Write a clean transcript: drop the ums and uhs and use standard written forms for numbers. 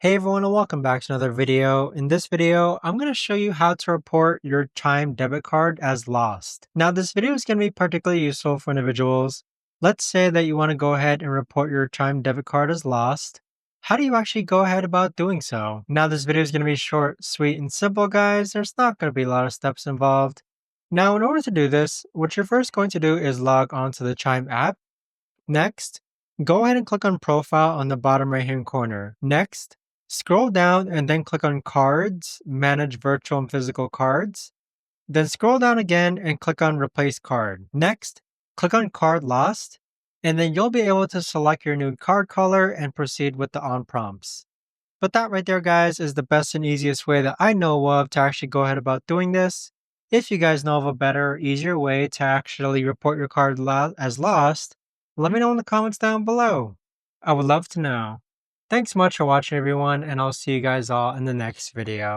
Hey everyone and welcome back to another video. In this video, I'm going to show you how to report your Chime debit card as lost. Now this video is going to be particularly useful for individuals. Let's say that you want to go ahead and report your Chime debit card as lost. How do you actually go ahead about doing so? Now this video is going to be short, sweet, and simple guys. There's not going to be a lot of steps involved. Now in order to do this, what you're first going to do is log on to the Chime app. Next, go ahead and click on Profile on the bottom right hand corner. Next, scroll down and then click on Cards, Manage Virtual and Physical Cards. Then scroll down again and click on Replace Card. Next, click on Card Lost, and then you'll be able to select your new card color and proceed with the on prompts. But that right there, guys, is the best and easiest way that I know of to actually go ahead about doing this. If you guys know of a better, easier way to actually report your card as lost, let me know in the comments down below. I would love to know. Thanks so much for watching everyone, and I'll see you guys all in the next video.